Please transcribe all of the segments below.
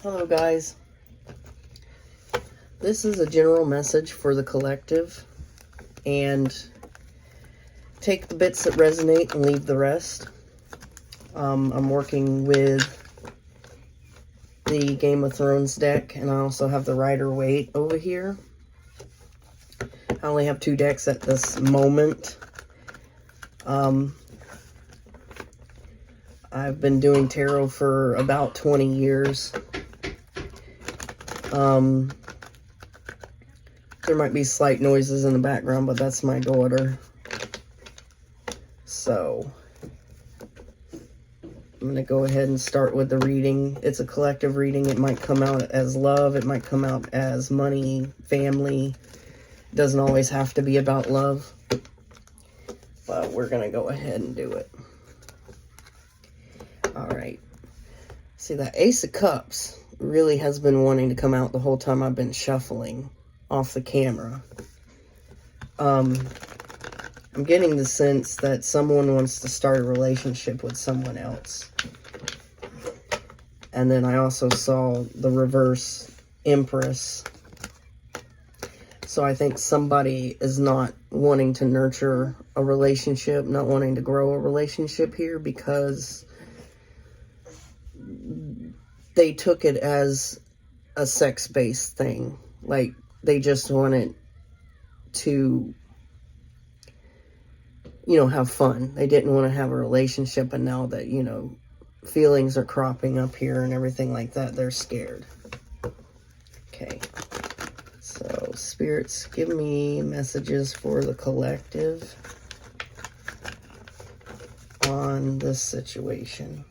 Hello guys, this is a general message for the collective, and take the bits that resonate and leave the rest. I'm working with the Game of Thrones deck, and I also have the Rider-Waite over here. I only have 2 decks at this moment. I've been doing tarot for about 20 years. There might be slight noises in the background, but that's my daughter. So, I'm going to go ahead and start with the reading. It's a collective reading. It might come out as love. It might come out as money, family. It doesn't always have to be about love. But we're going to go ahead and do it. Alright. See, that Ace of Cups really has been wanting to come out the whole time I've been shuffling off the camera. I'm getting the sense that someone wants to start a relationship with someone else. And then I also saw the reverse Empress. So I think somebody is not wanting to nurture a relationship, not wanting to grow a relationship here, because they took it as a sex-based thing. Like, they just wanted to, have fun. They didn't want to have a relationship, and now that, feelings are cropping up here and everything like that, they're scared. Okay. So, spirits, give me messages for the collective on this situation.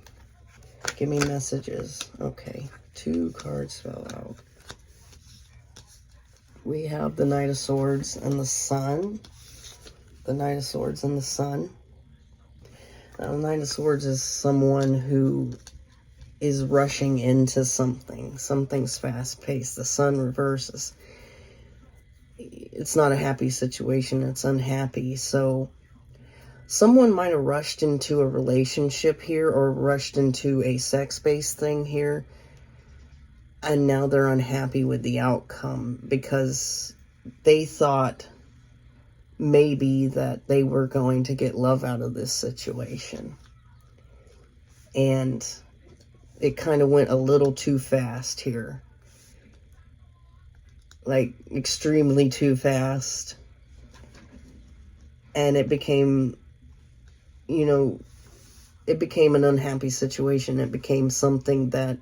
Give me messages. Okay. 2 cards fell out. We have the Knight of Swords and the Sun. The Knight of Swords and the Sun. Now, the Knight of Swords is someone who is rushing into something. Something's fast-paced. The Sun reverses. It's not a happy situation. It's unhappy. So, someone might have rushed into a relationship here, or rushed into a sex-based thing here, and now they're unhappy with the outcome because they thought maybe that they were going to get love out of this situation. And it kind of went a little too fast here. Like, extremely too fast. And it became, it became an unhappy situation. It became something that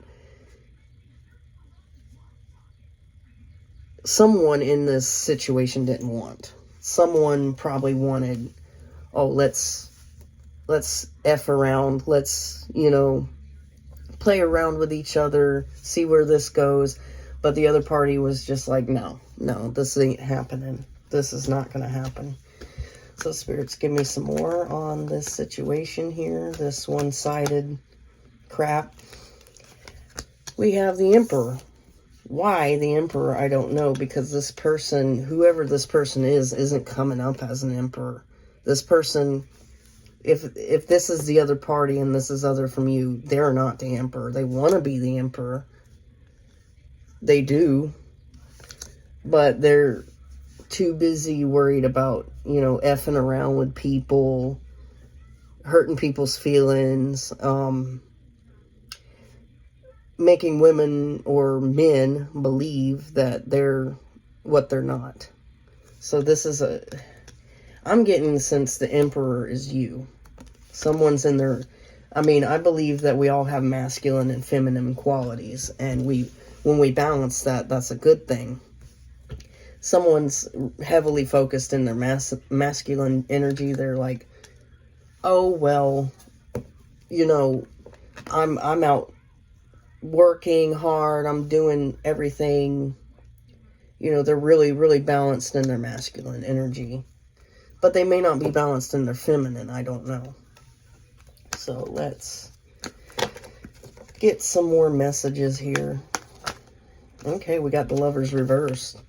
someone in this situation didn't want. Someone probably wanted, oh, let's F around. Let's, play around with each other, see where this goes. But the other party was just like, no, this ain't happening. This is not going to happen. So, spirits, give me some more on this situation here, this one-sided crap. We have the Emperor. Why the Emperor, I don't know, because this person, whoever this person is, isn't coming up as an Emperor. This person, if this is the other party and this is other from you, they're not the Emperor. They want to be the Emperor. They do. But they're too busy worried about, effing around with people, hurting people's feelings, making women or men believe that they're what they're not. So this is I'm getting the sense the Emperor is you. Someone's in their, I believe that we all have masculine and feminine qualities, and when we balance that, that's a good thing. Someone's heavily focused in their masculine energy. They're like, oh, well, I'm out working hard, I'm doing everything. They're really, really balanced in their masculine energy. But they may not be balanced in their feminine, I don't know. So let's get some more messages here. Okay, we got the Lovers reversed.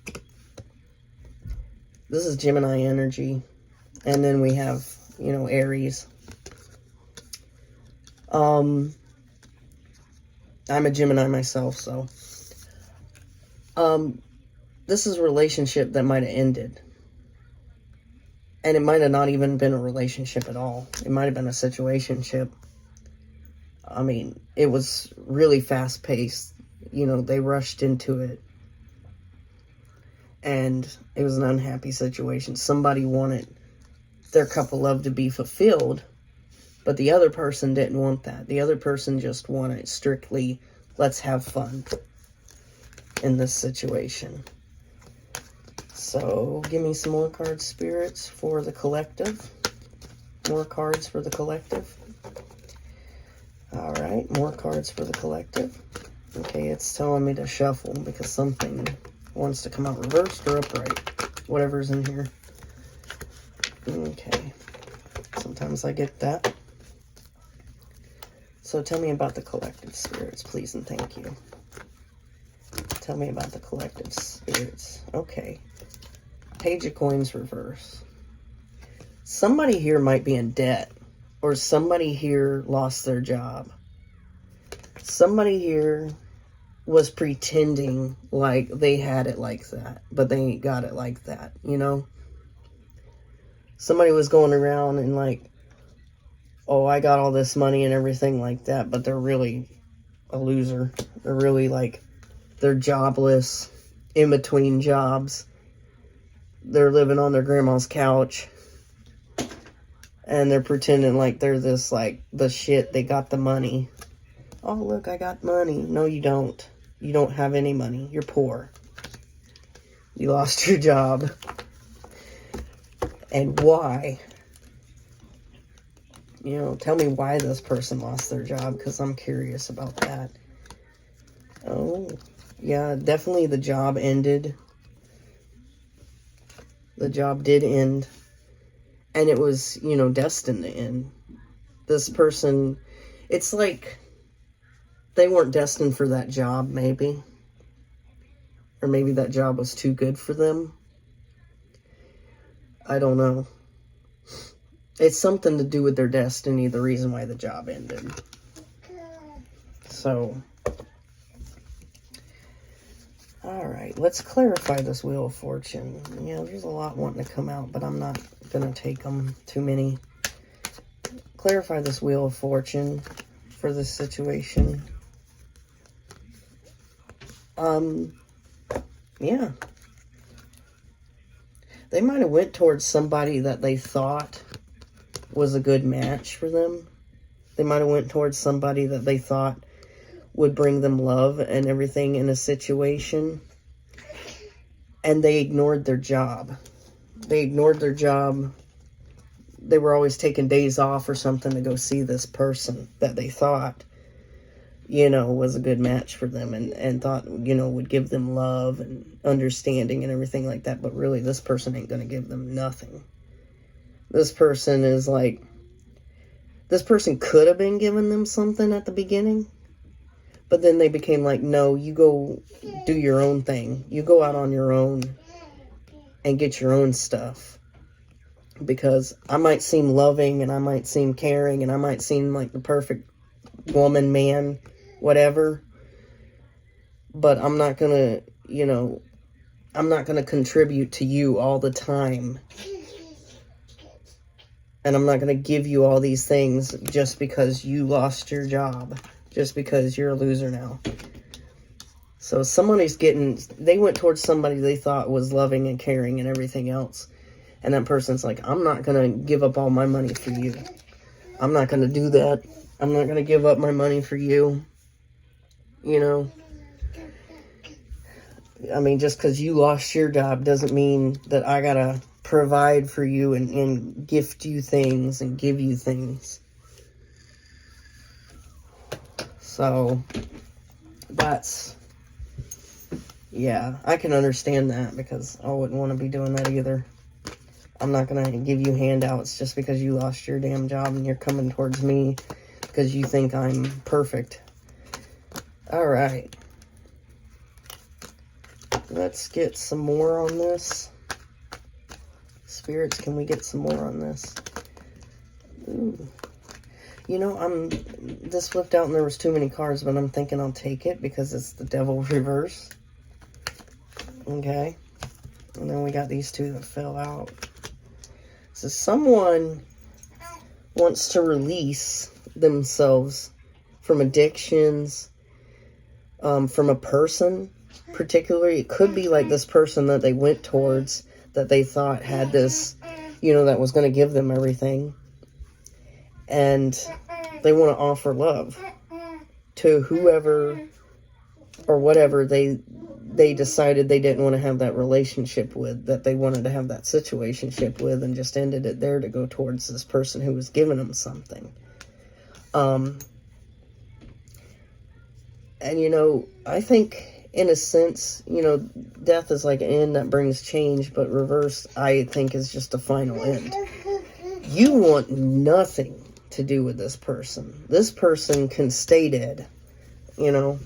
This is Gemini energy. And then we have, Aries. I'm a Gemini myself, so. This is a relationship that might have ended. And it might have not even been a relationship at all. It might have been a situationship. I mean, it was really fast-paced. You know, they rushed into it. And it was an unhappy situation. Somebody wanted their couple love to be fulfilled, but the other person didn't want that. The other person just wanted strictly, let's have fun in this situation. So, give me some more cards, spirits, for the collective. More cards for the collective. Alright, more cards for the collective. Okay, it's telling me to shuffle because something wants to come out reversed or upright. Whatever's in here. Okay. Sometimes I get that. So tell me about the collective, spirits, please and thank you. Tell me about the collective, spirits. Okay. Page of Coins reverse. Somebody here might be in debt. Or somebody here lost their job. Somebody here was pretending like they had it like that, but they ain't got it like that, you know? Somebody was going around and like, oh, I got all this money and everything like that, but they're really a loser. They're really like, they're jobless, in between jobs. They're living on their grandma's couch. And they're pretending like they're this, like, the shit, they got the money. Oh, look, I got money. No, you don't. You don't have any money. You're poor. You lost your job. And why? You know, tell me why this person lost their job, because I'm curious about that. Oh, yeah, definitely the job ended. The job did end. And it was, you know, destined to end. This person, it's like they weren't destined for that job, maybe. Or maybe that job was too good for them. I don't know. It's something to do with their destiny, the reason why the job ended. So, alright, let's clarify this Wheel of Fortune. Yeah, there's a lot wanting to come out, but I'm not going to take them, too many. Clarify this Wheel of Fortune for this situation. Yeah. They might have went towards somebody that they thought was a good match for them. They might have went towards somebody that they thought would bring them love and everything in a situation. And they ignored their job. They ignored their job. They were always taking days off or something to go see this person that they thought, you know, was a good match for them and thought, you know, would give them love and understanding and everything like that. But really, this person ain't going to give them nothing. This person is like, this person could have been giving them something at the beginning. But then they became like, no, you go do your own thing. You go out on your own and get your own stuff. Because I might seem loving and I might seem caring and I might seem like the perfect woman, man, whatever. But I'm not going to, you know, I'm not going to contribute to you all the time. And I'm not going to give you all these things just because you lost your job. Just because you're a loser now. So somebody's getting, they went towards somebody they thought was loving and caring and everything else. And that person's like, I'm not going to give up all my money for you. I'm not going to do that. I'm not going to give up my money for you. You know? I mean, just because you lost your job doesn't mean that I got to provide for you and gift you things and give you things. So, that's, yeah, I can understand that because I wouldn't want to be doing that either. I'm not going to give you handouts just because you lost your damn job and you're coming towards me because you think I'm perfect. Alright. Let's get some more on this. Spirits, can we get some more on this? Ooh. You know, this flipped out and there was too many cards, but I'm thinking I'll take it because it's the Devil reverse. Okay. And then we got these two that fell out. So someone wants to release themselves from addictions, from a person, particularly. It could be like this person that they went towards, that they thought had this, you know, that was going to give them everything. And they want to offer love to whoever or whatever they decided they didn't want to have that relationship with, that they wanted to have that situationship with, and just ended it there to go towards this person who was giving them something. And, you know, I think, in a sense, you know, death is like an end that brings change, but reverse, I think, is just a final end. You want nothing to do with this person. This person can stay dead, you know.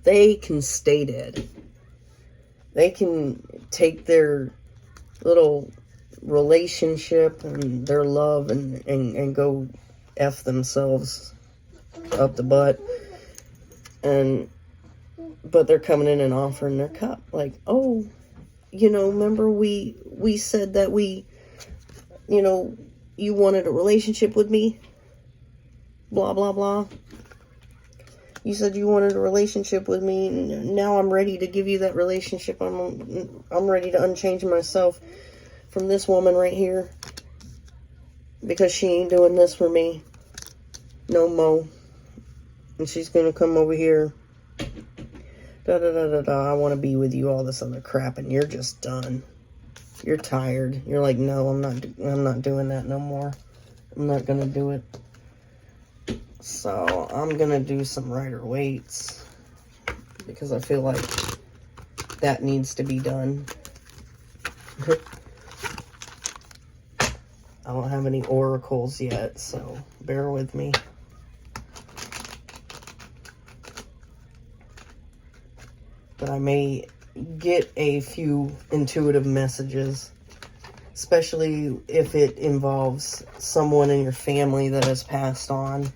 They can stay dead. They can take their little relationship and their love and go F themselves up the butt. But they're coming in and offering their cup. Like, oh, you know, remember we said that you know, you wanted a relationship with me? Blah, blah, blah. You said you wanted a relationship with me, and now I'm ready to give you that relationship. I'm ready to unchange myself from this woman right here, because she ain't doing this for me no more. And she's gonna come over here. Da da da da da. I want to be with you. All this other crap, and you're just done. You're tired. You're like, no, I'm not doing that no more. I'm not gonna do it. So I'm gonna do some Rider-Waite's, because I feel like that needs to be done. I don't have any oracles yet, so bear with me. But I may get a few intuitive messages, especially if it involves someone in your family that has passed on.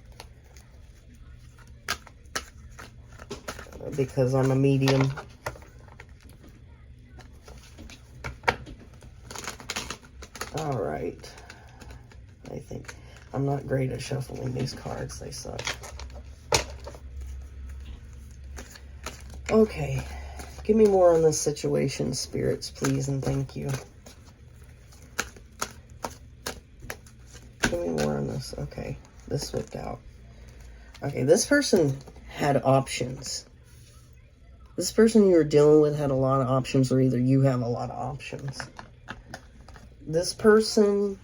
Because I'm a medium. Alright. I think I'm not great at shuffling these cards. They suck. Okay. Give me more on this situation, spirits, please, and thank you. Give me more on this. Okay. This slipped out. Okay, this person had options. This person you were dealing with had a lot of options, or either you have a lot of options. This person,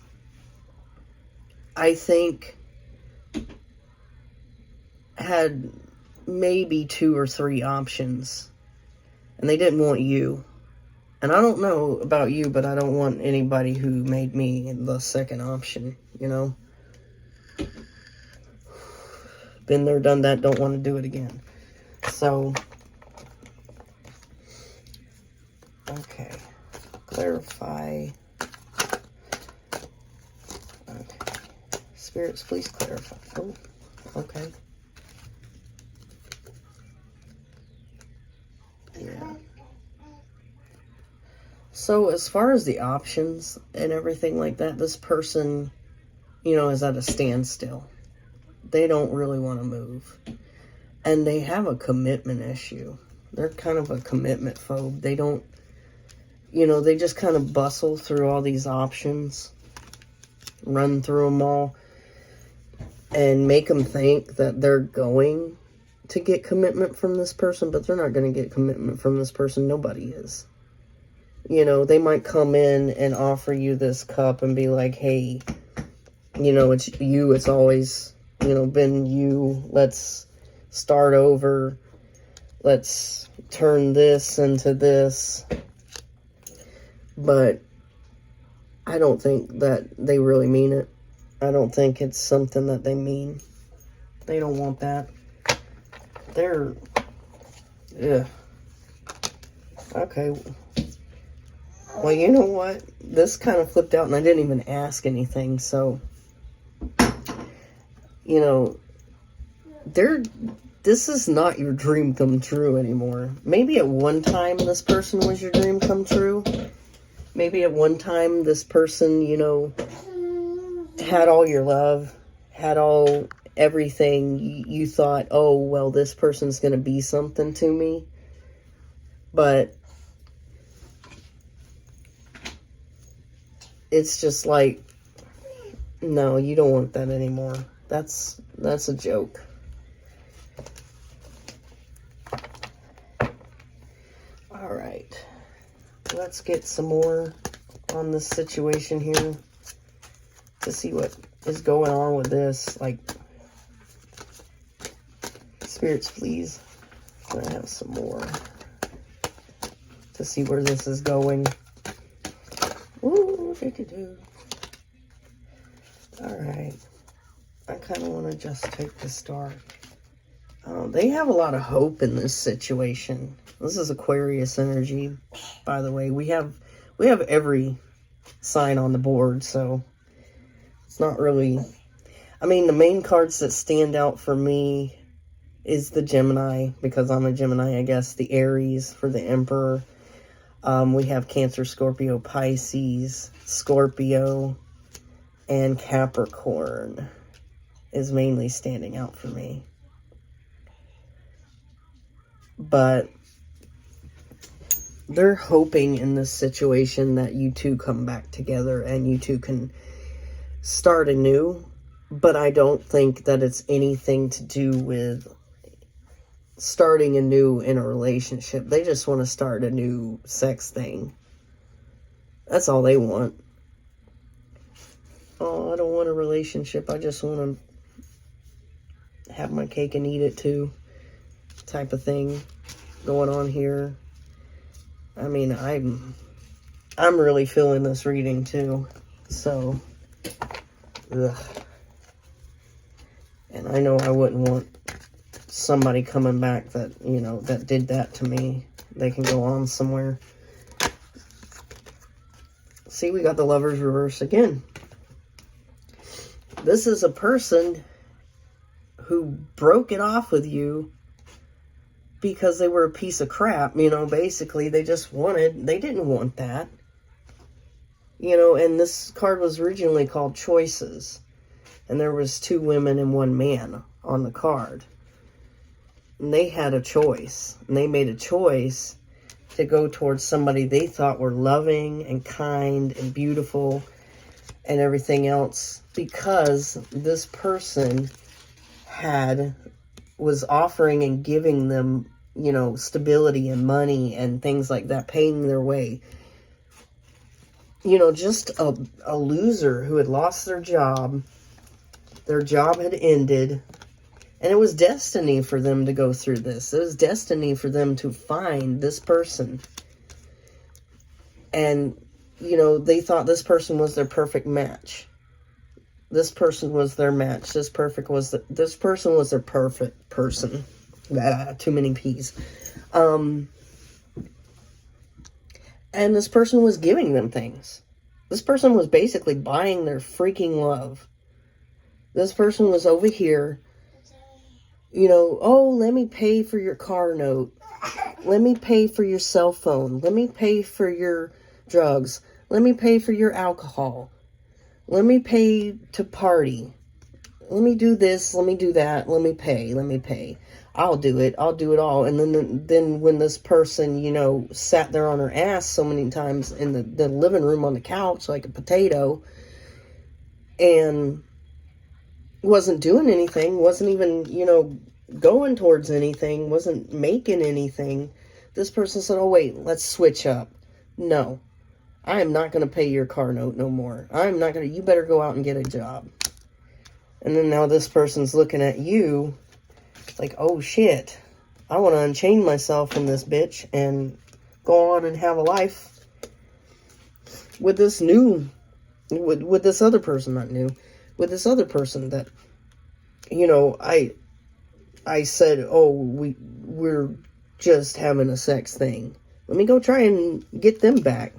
I think, had maybe 2 or 3 options, and they didn't want you. And I don't know about you, but I don't want anybody who made me the second option, you know? Been there, done that, don't want to do it again. So, okay, clarify. Okay, spirits, please clarify. Oh, okay. Yeah. So as far as the options and everything like that, this person, you know, is at a standstill. They don't really want to move. And they have a commitment issue. They're kind of a commitment phobe. They don't, you know, they just kind of bustle through all these options, run through them all, and make them think that they're going to get commitment from this person, but they're not going to get commitment from this person. Nobody is. You know, they might come in and offer you this cup and be like, hey, you know, it's you, it's always, you know, been you. Let's start over. Let's turn this into this. But I don't think that they really mean it. I don't think it's something that they mean. They don't want that. They're, yeah. Okay. Well, you know what? This kind of flipped out and I didn't even ask anything, so you know, this is not your dream come true anymore. Maybe at one time this person was your dream come true. Maybe at one time this person, you know, had all your love, had all everything. You thought, oh, well, this person's going to be something to me. But it's just like, no, you don't want that anymore. That's a joke. All right. Let's get some more on this situation here to see what is going on with this. Like, spirits, please. I'm gonna have some more to see where this is going. Ooh, do. All right. I kind of want to just take the star. They have a lot of hope in this situation. This is Aquarius energy, by the way. We have every sign on the board, so it's not really... I mean, the main cards that stand out for me is the Gemini, because I'm a Gemini, I guess. The Aries for the Emperor. We have Cancer, Scorpio, Pisces, Scorpio, and Capricorn is mainly standing out for me. But they're hoping in this situation that you two come back together and you two can start anew. But I don't think that it's anything to do with starting anew in a relationship. They just want to start a new sex thing. That's all they want. Oh, I don't want a relationship. I just want to have my cake and eat it too. Type of thing going on here. I mean, I'm really feeling this reading too. So, ugh. And I know I wouldn't want somebody coming back that, you know, that did that to me. They can go on somewhere. See, we got the Lovers reverse again. This is a person who broke it off with you because they were a piece of crap, you know, basically. They didn't want that. You know, and this card was originally called Choices. And there was 2 women and 1 man on the card. And they had a choice. And they made a choice to go towards somebody they thought were loving and kind and beautiful and everything else, because this person was offering and giving them, you know, stability and money and things like that, paying their way. You know, just a loser who had lost their job. Their job had ended. And it was destiny for them to go through this. It was destiny for them to find this person. And, you know, they thought this person was their perfect match. This person was their match. This person was their perfect person. Too many P's. And this person was giving them things. This person was basically buying their freaking love. This person was over here, you know, oh, let me pay for your car note. Let me pay for your cell phone. Let me pay for your drugs. Let me pay for your alcohol. Let me pay to party. Let me do this. Let me do that. Let me pay. I'll do it. I'll do it all. And then when this person, you know, sat there on her ass so many times in the living room on the couch like a potato and wasn't doing anything, wasn't even, you know, going towards anything, wasn't making anything, this person said, oh, wait, let's switch up. No, I am not going to pay your car note no more. You better go out and get a job. And then now this person's looking at you like, oh, shit, I want to unchain myself from this bitch and go on and have a life with this with this other person, not new, with this other person that, you know, I said, oh, we're just having a sex thing. Let me go try and get them back.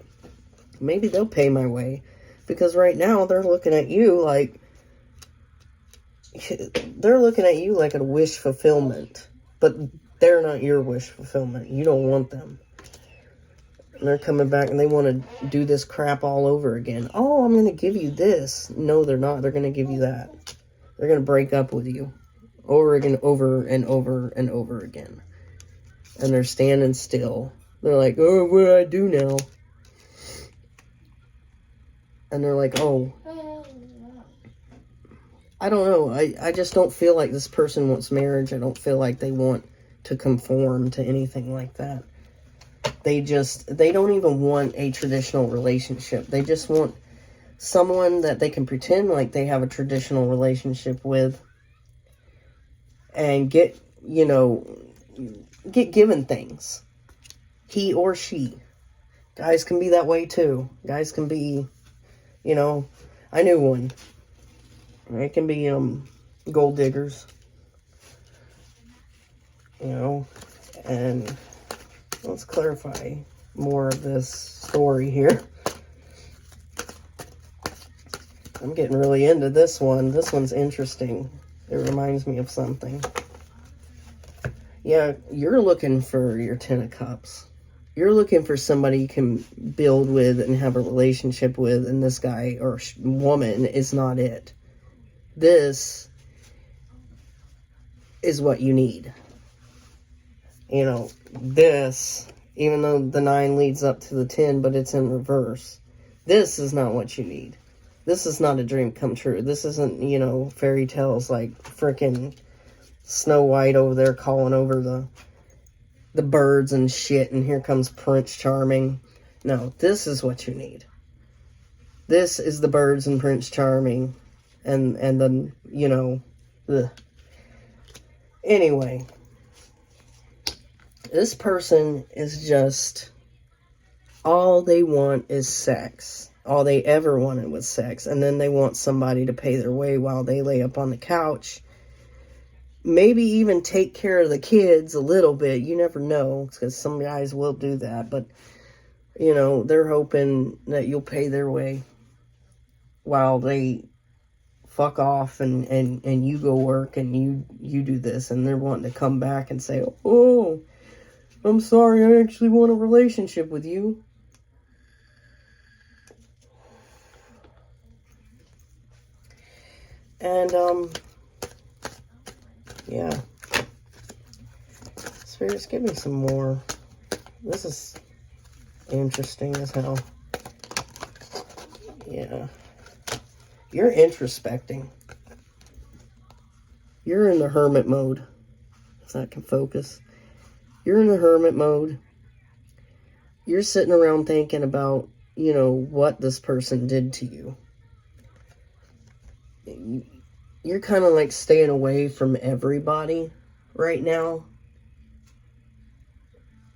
Maybe they'll pay my way. Because right now they're looking at you like, they're looking at you like a wish fulfillment, but they're not your wish fulfillment. You don't want them. And they're coming back and they want to do this crap all over again. Oh, I'm going to give you this. No, they're not. They're going to give you that. They're going to break up with you over again, over and over and over again. And they're standing still. They're like, oh, what do I do now? And they're like, oh, I don't know. I just don't feel like this person wants marriage. I don't feel like they want to conform to anything like that. They don't even want a traditional relationship. They just want someone that they can pretend like they have a traditional relationship with and get given things. He or she. Guys can be that way too. Guys can be, I knew one. It can be gold diggers. And let's clarify more of this story here. I'm getting really into this one. This one's interesting. It reminds me of something. Yeah, you're looking for your 10 of cups. You're looking for somebody you can build with and have a relationship with, and this guy or woman is not it. This is what you need. This, even though the 9 leads up to the 10, but it's in reverse. This is not what you need. This is not a dream come true. This isn't, fairy tales like frickin' Snow White over there calling over the birds and shit, and here comes Prince Charming. No, this is what you need. This is the birds and Prince Charming, and then, Anyway, this person is just, all they want is sex. All they ever wanted was sex. And then they want somebody to pay their way while they lay up on the couch. Maybe even take care of the kids a little bit. You never know, because some guys will do that. But, they're hoping that you'll pay their way while they fuck off and you go work and you do this. And they're wanting to come back and say, oh, I'm sorry, I actually want a relationship with you. And, yeah. Spirits, give me some more. This is interesting as hell. Yeah. You're introspecting. You're in the hermit mode. If that can focus. You're in the hermit mode. You're sitting around thinking about, what this person did to you. You're kind of like staying away from everybody right now.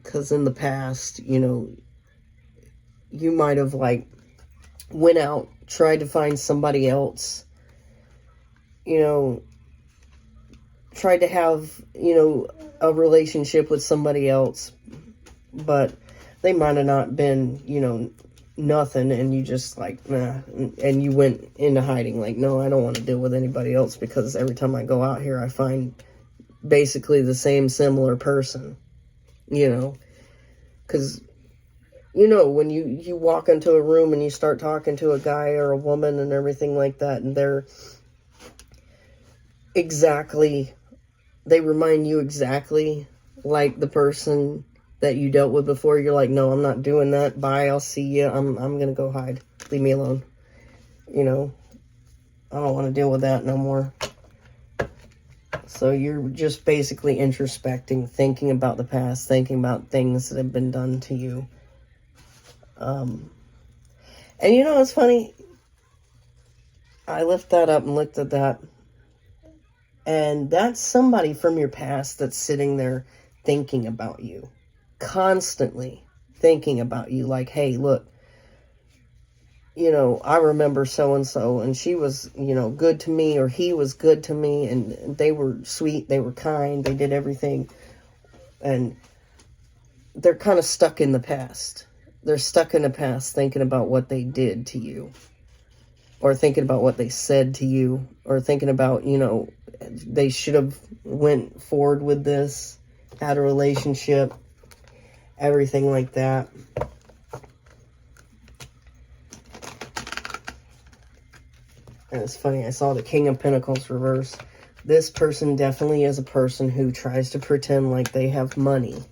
Because in the past, you might have went out, tried to find somebody else. Tried to have, a relationship with somebody else. But they might have not been, nothing, and you just nah, and you went into hiding no, I don't want to deal with anybody else, because every time I go out here I find basically the same similar person, because when you walk into a room and you start talking to a guy or a woman and everything like that, and they remind you exactly like the person that you dealt with before. You're like, no, I'm not doing that. Bye, I'll see you. I'm gonna go hide. Leave me alone. I don't want to deal with that no more. So you're just basically introspecting, thinking about the past, thinking about things that have been done to you. And it's funny. I lift that up and looked at that. And that's somebody from your past that's sitting there thinking about you. Constantly thinking about you, like, hey, look, I remember so-and-so, and she was, good to me, or he was good to me, and they were sweet, they were kind, they did everything, and they're kind of stuck in the past. They're stuck in the past thinking about what they did to you. or thinking about what they said to you, or thinking about, you know, they should have went forward with this, had a relationship, everything like that. And it's funny, I saw the King of Pentacles reverse. This person definitely is a person who tries to pretend like they have money.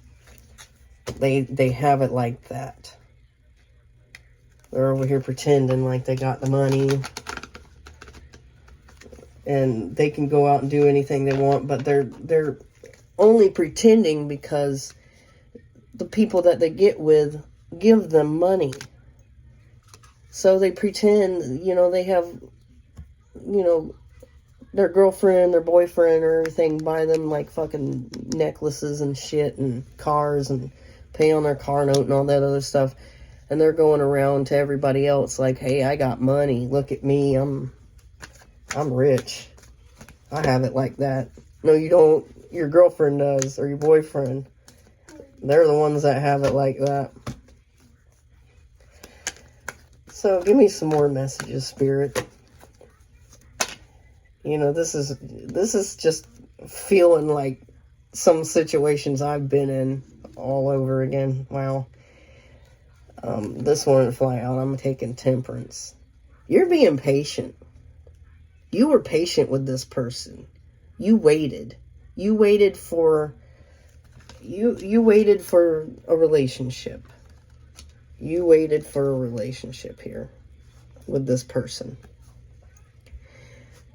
They have it like that. They're over here pretending like they got the money. And they can go out and do anything they want, but they're only pretending because the people that they get with give them money. So they pretend, you know, they have, you know, their girlfriend, their boyfriend, or everything buy them like fucking necklaces and shit and cars and pay on their car note and all that other stuff. And they're going around to everybody else like, hey, I got money. Look at me. I'm rich. I have it like that. No, you don't. Your girlfriend does, or your boyfriend. They're the ones that have it like that. So give me some more messages, Spirit. You know, this is just feeling like some situations I've been in all over again. Wow. This one would fly out. I'm taking Temperance. You're being patient. You were patient with this person. You waited. You waited for a relationship. You waited for a relationship here with this person.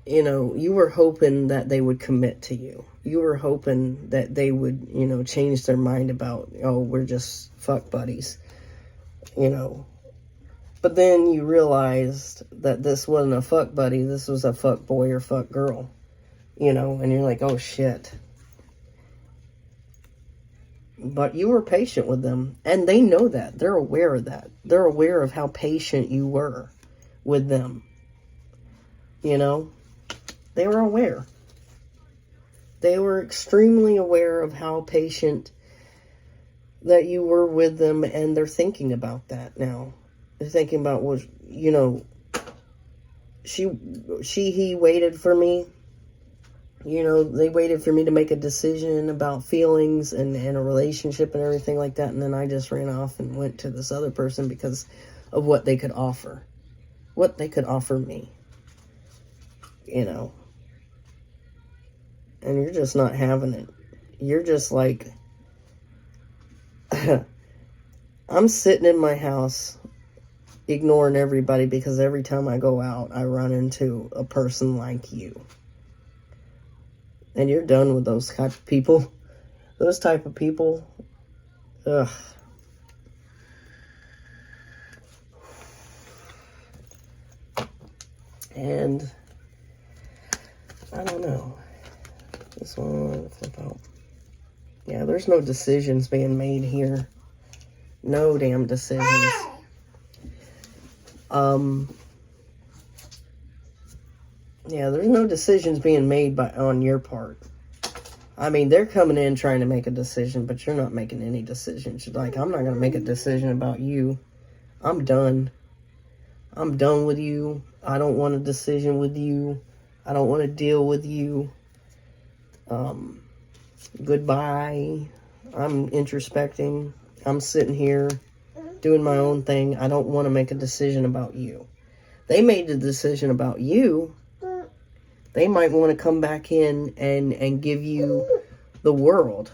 You know, you were hoping that they would commit to you. You were hoping that they would, you know, change their mind about, oh, we're just fuck buddies. You know. But then you realized that this wasn't a fuck buddy. This was a fuck boy or fuck girl. You know, and you're like, oh shit. But you were patient with them. And they know that. They're aware of that. They're aware of how patient you were with them. You know? They were aware. They were extremely aware of how patient that you were with them. And they're thinking about that now. They're thinking about, was, you know, he waited for me. You know, they waited for me to make a decision about feelings and a relationship and everything like that. And then I just ran off and went to this other person because of what they could offer. What they could offer me. You know. And you're just not having it. You're just like, I'm sitting in my house ignoring everybody because every time I go out, I run into a person like you. And you're done with those type of people. Those type of people. Ugh. And I don't know. This one, flip out. Yeah, there's no decisions being made here. No damn decisions. Yeah, there's no decisions being made on your part. I mean, they're coming in trying to make a decision, but you're not making any decisions. You're like, I'm not going to make a decision about you. I'm done. I'm done with you. I don't want a decision with you. I don't want to deal with you. Goodbye. I'm introspecting. I'm sitting here doing my own thing. I don't want to make a decision about you. They made the decision about you. They might want to come back in and give you the world.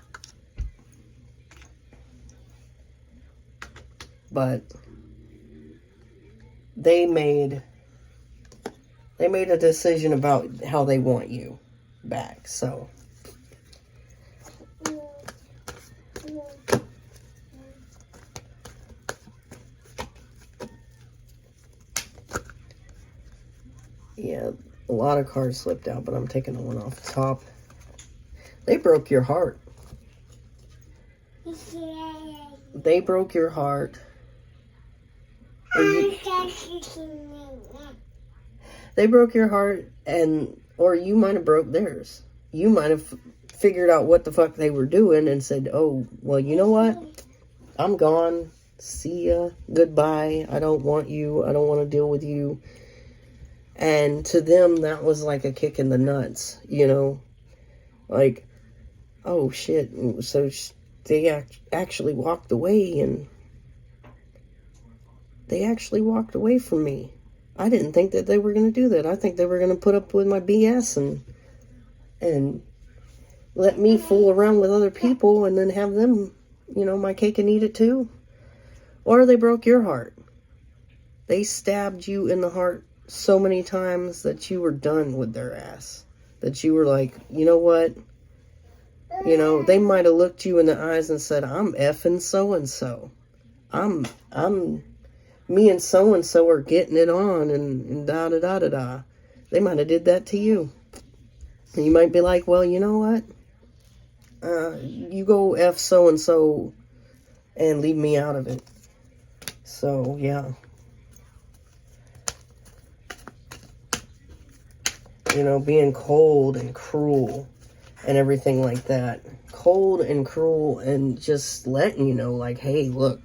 But they made a decision about how they want you back. So yeah, a lot of cards slipped out, but I'm taking the one off the top. They broke your heart. They broke your heart. They broke your heart, or you might have broke theirs. You might have figured out what the fuck they were doing and said, oh, well, you know what? I'm gone. See ya. Goodbye. I don't want you. I don't want to deal with you. And to them, that was like a kick in the nuts, you know? Like, oh shit. So they actually walked away, and they actually walked away from me. I didn't think that they were going to do that. I think they were going to put up with my BS and let me fool around with other people and then have them, you know, my cake and eat it too. Or they broke your heart. They stabbed you in the heart so many times that you were done with their ass. That you were like, you know what? You know, they might have looked you in the eyes and said, I'm effing so-and-so. Me and so-and-so are getting it on, and da-da-da-da-da. They might have did that to you. And you might be like, well, you know what? You go F so-and-so and leave me out of it. So, yeah. You know, being cold and cruel and everything like that. Cold and cruel and just letting you know, like, hey, look,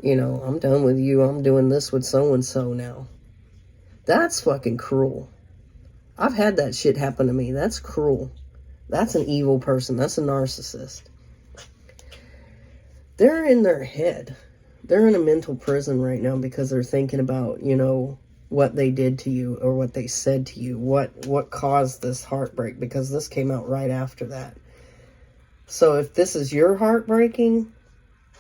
you know, I'm done with you. I'm doing this with so-and-so now. That's fucking cruel. I've had that shit happen to me. That's cruel. That's an evil person. That's a narcissist. They're in their head. They're in a mental prison right now because they're thinking about, you know, what they did to you or what they said to you. What caused this heartbreak, because this came out right after that. So if this is your heartbreaking,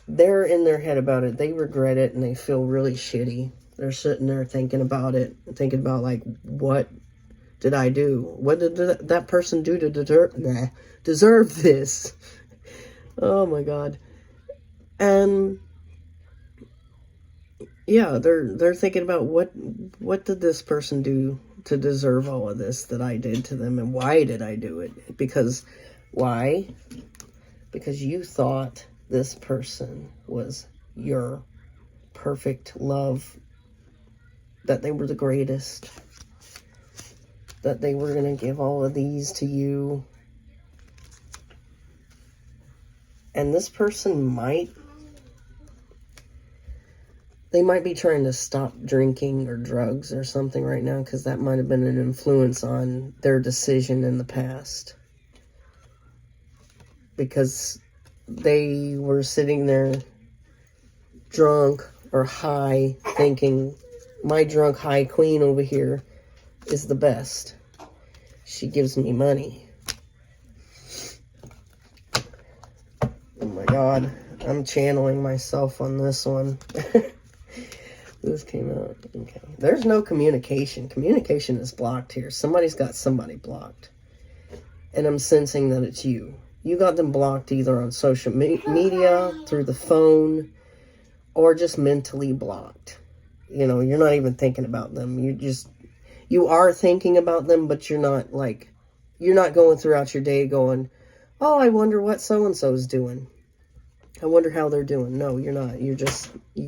they're in their head about it. They regret it and they feel really shitty. They're sitting there thinking about it, thinking about, like, what did I do? What did that person do to deserve this? Oh my God. And yeah, they're thinking about what did this person do to deserve all of this that I did to them, and why did I do it? Because why? Because you thought this person was your perfect love, that they were the greatest, that they were going to give all of these to you. And this person might be trying to stop drinking or drugs or something right now, because that might have been an influence on their decision in the past. Because they were sitting there drunk or high thinking, my drunk high queen over here is the best. She gives me money. Oh my God, I'm channeling myself on this one. This came out. Okay. There's no communication. Communication is blocked here. Somebody's got somebody blocked. And I'm sensing that it's you. You got them blocked either on social media, through the phone, or just mentally blocked. You know, you're not even thinking about them. You are thinking about them, but you're not going throughout your day going, oh, I wonder what so-and-so's doing. I wonder how they're doing. No, you're not. You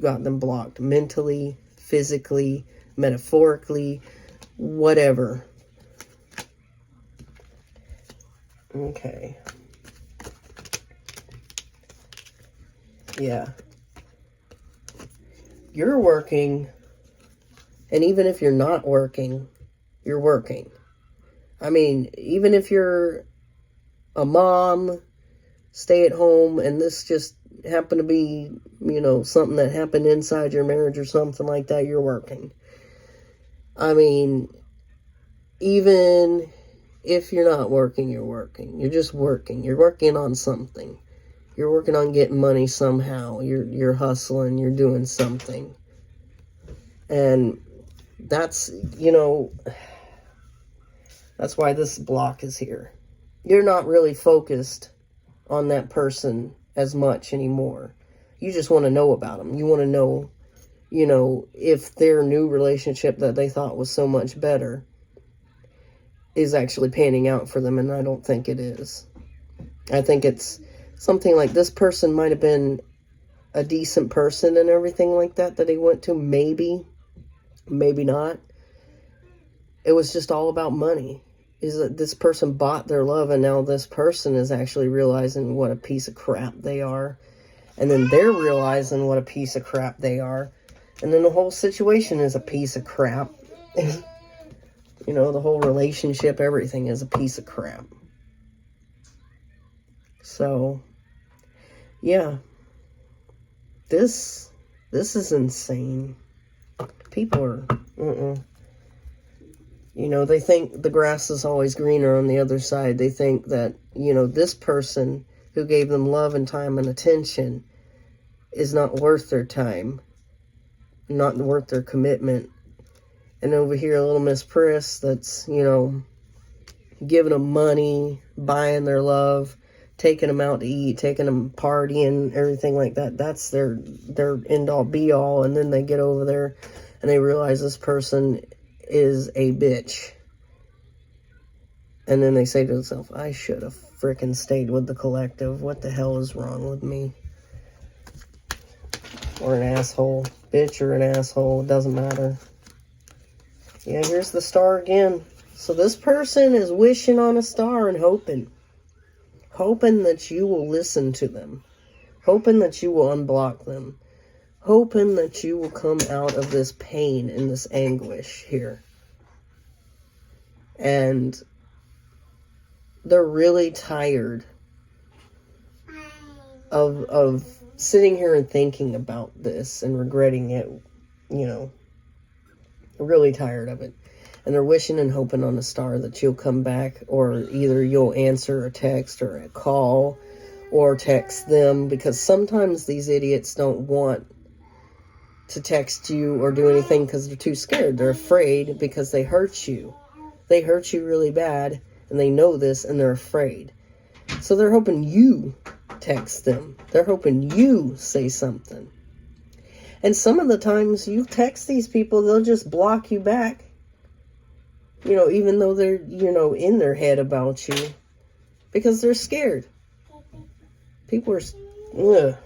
got them blocked mentally, physically, metaphorically, whatever. Okay. Yeah. You're working, and even if you're not working, you're working. I mean, even if you're a mom, stay at home, and this just happened to be, you know, something that happened inside your marriage or something like that, you're working. I mean, even if you're not working, you're working. You're just working. You're working on something. You're working on getting money somehow. You're hustling. You're doing something. And that's, you know, that's why this block is here. You're not really focused on that person as much anymore. You just want to know about them. You want to know, you know, if their new relationship that they thought was so much better is actually panning out for them, and I don't think it is. I think it's something like this person might have been a decent person and everything like that he went to. Maybe not. It was just all about money. Is that this person bought their love, and now this person is actually realizing what a piece of crap they are. And then they're realizing what a piece of crap they are. And then the whole situation is a piece of crap. You know, the whole relationship, everything is a piece of crap. So, yeah. This is insane. People are, You know, they think the grass is always greener on the other side. They think that, you know, this person who gave them love and time and attention is not worth their time, not worth their commitment. And over here, little Miss Priss that's, you know, giving them money, buying their love, taking them out to eat, taking them partying, everything like that. That's their end-all, be-all. And then they get over there and they realize this person is a bitch. And then they say to themselves, I should have frickin' stayed with the collective. What the hell is wrong with me? Or an asshole. Bitch or an asshole. It doesn't matter. Yeah, here's the star again. So this person is wishing on a star and hoping. Hoping that you will listen to them. Hoping that you will unblock them. Hoping that you will come out of this pain and this anguish here. And they're really tired of sitting here and thinking about this and regretting it, you know. They're really tired of it. And they're wishing and hoping on a star that you'll come back, or either you'll answer a text or a call or text them, because sometimes these idiots don't want to text you or do anything because they're too scared. They're afraid because they hurt you. They hurt you really bad, and they know this, and they're afraid. So they're hoping you text them. They're hoping you say something. And some of the times you text these people, they'll just block you back. You know, even though they're, you know, in their head about you. Because they're scared. People are, ugh.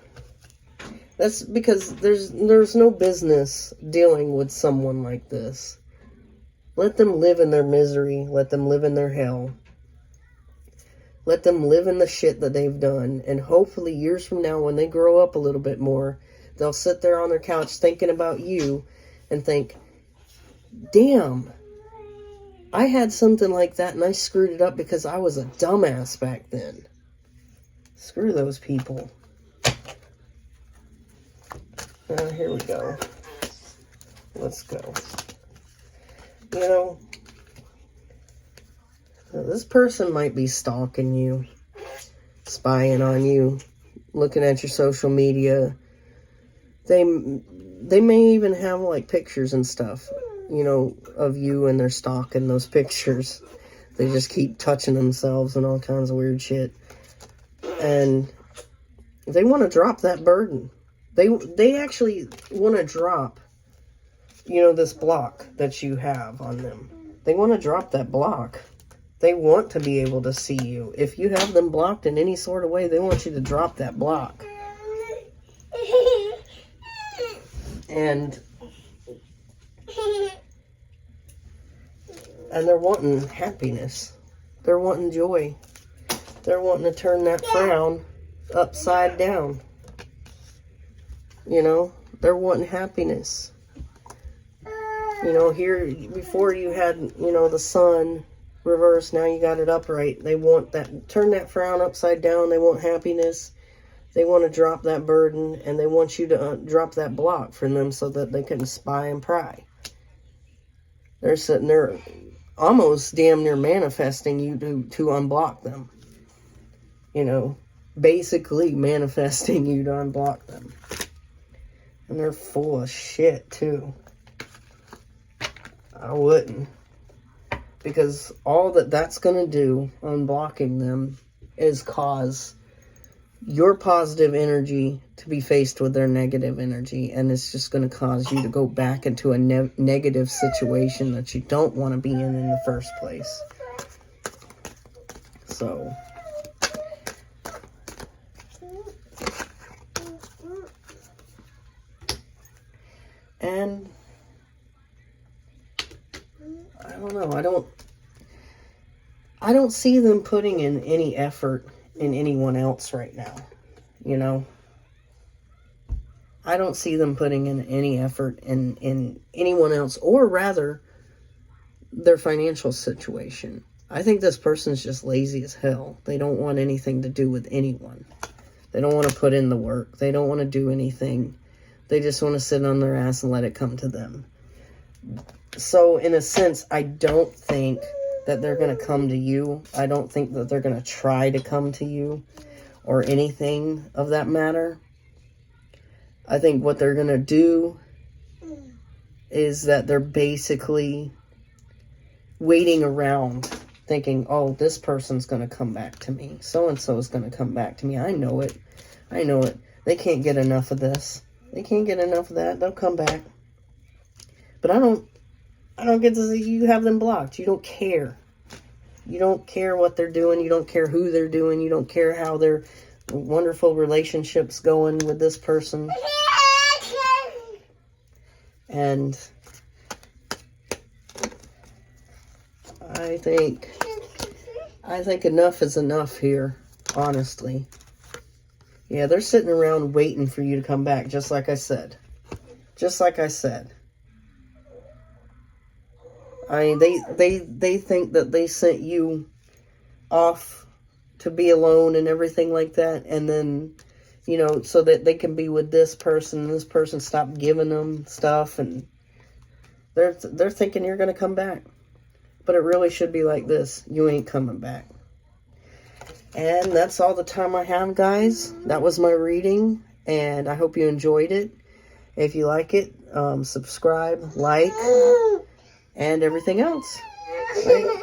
That's because there's no business dealing with someone like this. Let them live in their misery. Let them live in their hell. Let them live in the shit that they've done. And hopefully years from now, when they grow up a little bit more, they'll sit there on their couch thinking about you and think, damn, I had something like that and I screwed it up because I was a dumbass back then. Screw those people. Here we go. Let's go. You know, this person might be stalking you, spying on you, looking at your social media. They may even have, like, pictures and stuff, you know, of you, and they're stalking those pictures. They just keep touching themselves and all kinds of weird shit. And they want to drop that burden. They actually want to drop, you know, this block that you have on them. They want to drop that block. They want to be able to see you. If you have them blocked in any sort of way, they want you to drop that block. And they're wanting happiness. They're wanting joy. They're wanting to turn that frown upside down. You know, they're wanting happiness. You know, here, before you had, you know, the sun reversed, now you got it upright. They want that, turn that frown upside down. They want happiness. They want to drop that burden, and they want you to drop that block from them so that they can spy and pry. They're sitting there almost damn near manifesting you to unblock them. You know, basically manifesting you to unblock them. And they're full of shit, too. I wouldn't. Because all that's going to do, unblocking them, is cause your positive energy to be faced with their negative energy. And it's just going to cause you to go back into a negative situation that you don't want to be in the first place. So and I don't know, I don't see them putting in any effort in anyone else right now, you know. I don't see them putting in any effort in anyone else, or rather, their financial situation. I think this person's just lazy as hell. They don't want anything to do with anyone. They don't want to put in the work. They don't want to do anything. They just want to sit on their ass and let it come to them. So, in a sense, I don't think that they're going to come to you. I don't think that they're going to try to come to you or anything of that matter. I think what they're going to do is that they're basically waiting around thinking, oh, this person's going to come back to me. So-and-so is going to come back to me. I know it. I know it. They can't get enough of this. They can't get enough of that. They'll come back. But I don't get to see you have them blocked. You don't care. You don't care what they're doing. You don't care who they're doing. You don't care how their wonderful relationship's going with this person. And I think enough is enough here, honestly. Yeah, they're sitting around waiting for you to come back, just like I said. Just like I said. I mean, they think that they sent you off to be alone and everything like that, and then, you know, so that they can be with this person, and this person stopped giving them stuff, and they're thinking you're going to come back. But it really should be like this. You ain't coming back. And that's all the time I have, guys. That was my reading, and I hope you enjoyed it. If you like it, subscribe, like, and everything else. Right?